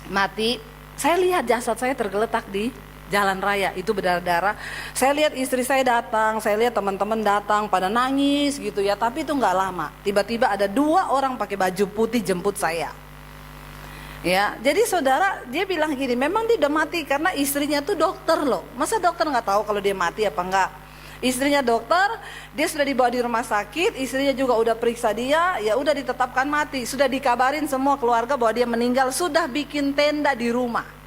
mati, saya lihat jasad saya tergeletak di jalan raya, itu berdarah-darah. Saya lihat istri saya datang, saya lihat teman-teman datang pada nangis gitu ya, tapi itu nggak lama. Tiba-tiba ada 2 orang pakai baju putih jemput saya. Ya, jadi saudara, dia bilang gini, memang dia udah mati karena istrinya tuh dokter loh. Masa dokter nggak tahu kalau dia mati apa enggak? Istrinya dokter, dia sudah dibawa di rumah sakit, istrinya juga udah periksa dia, ya udah ditetapkan mati. Sudah dikabarin semua keluarga bahwa dia meninggal, sudah bikin tenda di rumah.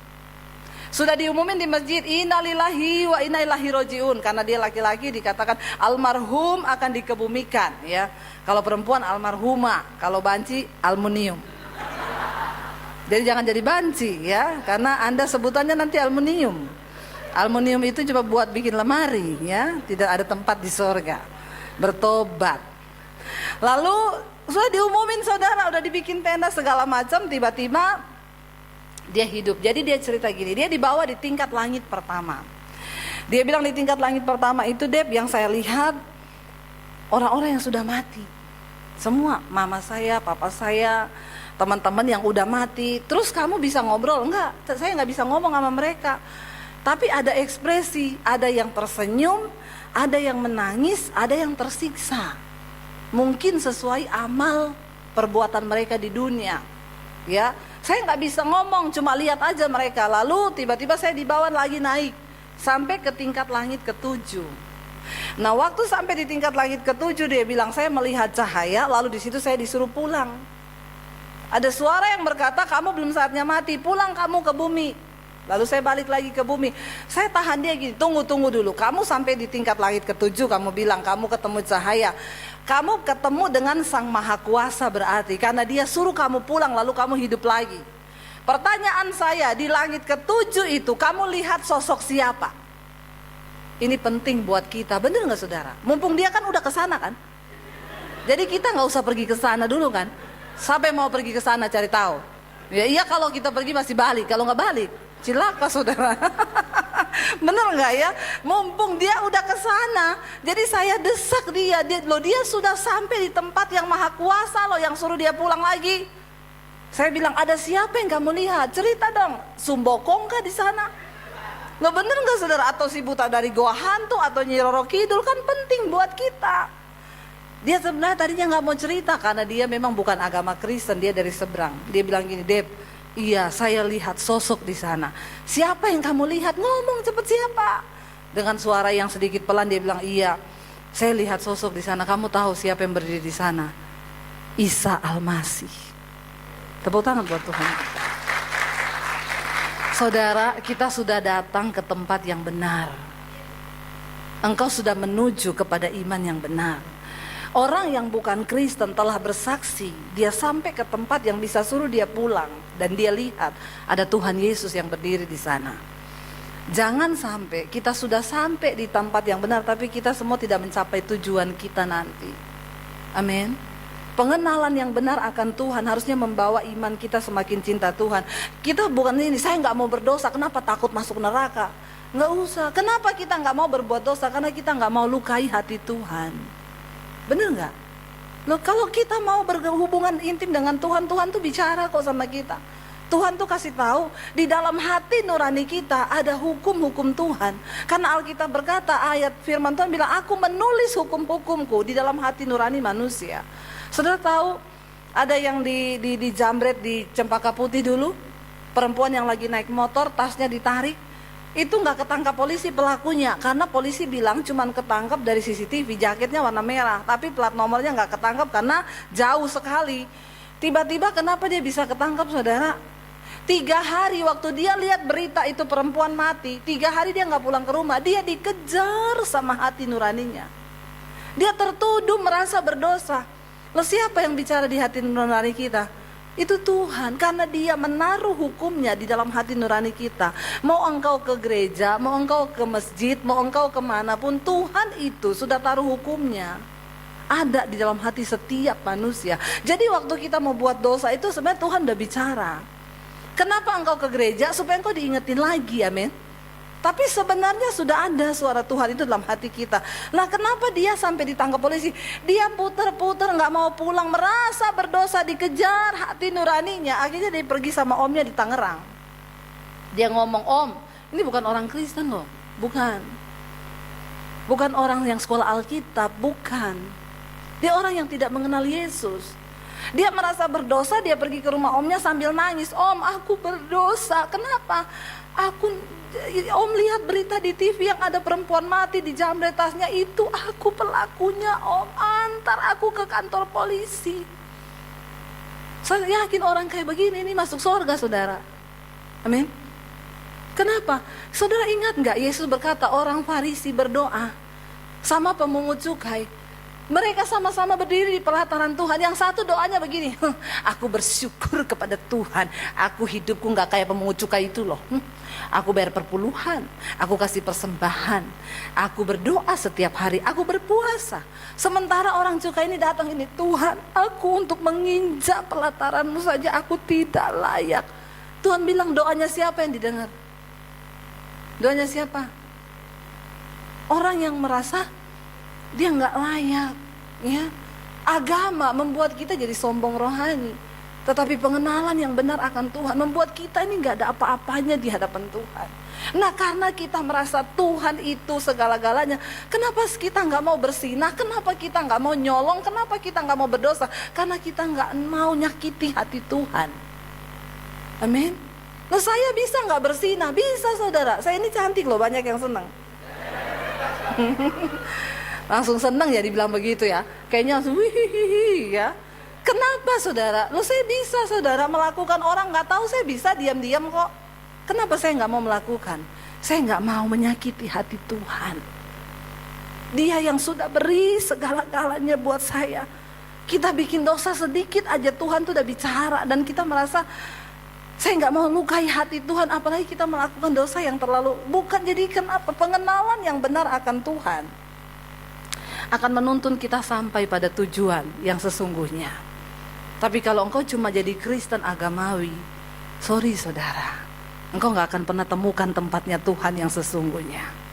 Sudah diumumin di masjid, innalillahi wa inna ilaihi rojiun, karena dia laki-laki dikatakan almarhum akan dikebumikan ya. Kalau perempuan almarhumah, kalau banci aluminium. Jadi jangan jadi banci ya, karena Anda sebutannya nanti aluminium. Aluminium itu cuma buat bikin lemari ya, tidak ada tempat di sorga. Bertobat. Lalu sudah diumumin, saudara, udah dibikin tenda segala macam, tiba-tiba dia hidup. Jadi dia cerita gini, dia dibawa di tingkat langit pertama. Dia bilang di tingkat langit pertama itu, Dep, yang saya lihat orang-orang yang sudah mati. Semua, mama saya, papa saya, teman-teman yang udah mati. Terus kamu bisa ngobrol? Enggak, saya nggak bisa ngomong sama mereka. Tapi ada ekspresi, ada yang tersenyum, ada yang menangis, ada yang tersiksa. Mungkin sesuai amal perbuatan mereka di dunia. Ya, saya nggak bisa ngomong, cuma lihat aja mereka. Lalu tiba-tiba saya dibawa lagi naik sampai ke tingkat langit ke-7. Nah, waktu sampai di tingkat langit ke-7, dia bilang saya melihat cahaya. Lalu di situ saya disuruh pulang. Ada suara yang berkata, kamu belum saatnya mati, pulang kamu ke bumi. Lalu saya balik lagi ke bumi. Saya tahan dia gini, tunggu dulu. Kamu sampai di tingkat langit ke-7, kamu bilang kamu ketemu cahaya. Kamu ketemu dengan Sang Maha Kuasa berarti, karena dia suruh kamu pulang lalu kamu hidup lagi. Pertanyaan saya, di langit ke-7 itu kamu lihat sosok siapa? Ini penting buat kita, bener gak saudara? Mumpung dia kan udah ke sana kan? Jadi kita gak usah pergi ke sana dulu kan? Sampai mau pergi ke sana cari tahu. Ya iya, kalau kita pergi masih balik, kalau nggak balik cilaka saudara. Bener nggak ya? Mumpung dia udah ke sana, jadi saya desak dia, dia sudah sampai di tempat yang maha kuasa loh, yang suruh dia pulang lagi. Saya bilang, ada siapa yang kamu lihat? Cerita dong. Sumbokong kah di sana? Nggak bener nggak saudara? Atau si buta dari goa hantu atau Nyi Roro Kidul, kan penting buat kita. Dia sebenarnya tadinya nggak mau cerita karena dia memang bukan agama Kristen, dia dari seberang. Dia bilang gini, Deb, iya saya lihat sosok di sana. Siapa yang kamu lihat? Ngomong cepet, siapa? Dengan suara yang sedikit pelan dia bilang, iya saya lihat sosok di sana. Kamu tahu siapa yang berdiri di sana? Isa Al-Masih. Tepuk tangan buat Tuhan. Saudara, kita sudah datang ke tempat yang benar. Engkau sudah menuju kepada iman yang benar. Orang yang bukan Kristen telah bersaksi, dia sampai ke tempat yang bisa suruh dia pulang, dan dia lihat ada Tuhan Yesus yang berdiri di sana. Jangan sampai kita sudah sampai di tempat yang benar, tapi kita semua tidak mencapai tujuan kita nanti. Amin. Pengenalan yang benar akan Tuhan harusnya membawa iman kita semakin cinta Tuhan. Kita bukan ini, saya nggak mau berdosa, kenapa takut masuk neraka? Nggak usah. Kenapa kita nggak mau berbuat dosa? Karena kita nggak mau lukai hati Tuhan. Bener nggak? Loh, kalau kita mau berhubungan intim dengan Tuhan, Tuhan tuh bicara kok sama kita. Tuhan tuh kasih tahu di dalam hati nurani kita ada hukum-hukum Tuhan. Karena Alkitab berkata, ayat firman Tuhan bilang, aku menulis hukum-hukumku di dalam hati nurani manusia. Saudara tahu ada yang di jambret di Cempaka Putih dulu, perempuan yang lagi naik motor, tasnya ditarik. Itu nggak ketangkap polisi pelakunya, karena polisi bilang cuman ketangkap dari CCTV, jaketnya warna merah, tapi plat nomornya nggak ketangkap karena jauh sekali. Tiba-tiba kenapa dia bisa ketangkap saudara? 3 hari waktu dia lihat berita itu perempuan mati, 3 hari dia nggak pulang ke rumah, dia dikejar sama hati nuraninya. Dia tertuduh merasa berdosa. Loh, siapa yang bicara di hati nurani kita? Itu Tuhan, karena dia menaruh hukumnya di dalam hati nurani kita. Mau engkau ke gereja, mau engkau ke masjid, mau engkau kemanapun, Tuhan itu sudah taruh hukumnya. Ada di dalam hati setiap manusia. Jadi waktu kita mau buat dosa itu sebenarnya Tuhan udah bicara. Kenapa engkau ke gereja? Supaya engkau diingetin lagi, amin. Tapi sebenarnya sudah ada suara Tuhan itu dalam hati kita. Nah, kenapa dia sampai ditangkap polisi? Dia puter-puter nggak mau pulang, merasa berdosa, dikejar hati nuraninya. Akhirnya dia pergi sama omnya di Tangerang. Dia ngomong, Om, ini bukan orang Kristen loh, bukan orang yang sekolah Alkitab, bukan. Dia orang yang tidak mengenal Yesus. Dia merasa berdosa, dia pergi ke rumah omnya sambil nangis. Om, aku berdosa. Kenapa? Om lihat berita di TV yang ada perempuan mati di jambret tasnya, itu aku pelakunya. Om, antar aku ke kantor polisi. Saya yakin orang kayak begini ini masuk surga saudara. Amin. Kenapa? Saudara ingat gak Yesus berkata orang Farisi berdoa sama pemungut cukai, mereka sama-sama berdiri di pelataran Tuhan. Yang satu doanya begini, aku bersyukur kepada Tuhan, aku hidupku gak kayak pemungut cukai itu loh. Aku bayar perpuluhan, aku kasih persembahan, aku berdoa setiap hari, aku berpuasa. Sementara orang cukai ini datang ini, Tuhan, aku untuk menginjak pelataranmu saja aku tidak layak. Tuhan bilang, doanya siapa yang didengar? Doanya siapa? Orang yang merasa dia nggak layak. Ya, agama membuat kita jadi sombong rohani. Tetapi pengenalan yang benar akan Tuhan membuat kita ini gak ada apa-apanya di hadapan Tuhan. Nah, karena kita merasa Tuhan itu segala-galanya, kenapa kita gak mau bersinah? Kenapa kita gak mau nyolong? Kenapa kita gak mau berdosa? Karena kita gak mau nyakiti hati Tuhan. Amin. Nah, saya bisa gak bersinah? Bisa, saudara. Saya ini cantik loh, banyak yang senang. Langsung senang ya dibilang begitu ya. Kayaknya langsung wihihihi ya. Kenapa saudara? Loh, saya bisa saudara melakukan, orang gak tahu saya bisa diam-diam kok. Kenapa saya gak mau melakukan? Saya gak mau menyakiti hati Tuhan. Dia yang sudah beri segala-galanya buat saya. Kita bikin dosa sedikit aja Tuhan tuh udah bicara. Dan kita merasa saya gak mau lukai hati Tuhan. Apalagi kita melakukan dosa yang terlalu, bukan. Jadi kenapa? Pengenalan yang benar akan Tuhan akan menuntun kita sampai pada tujuan yang sesungguhnya. Tapi kalau engkau cuma jadi Kristen agamawi, sorry saudara, engkau gak akan pernah temukan tempatnya Tuhan yang sesungguhnya.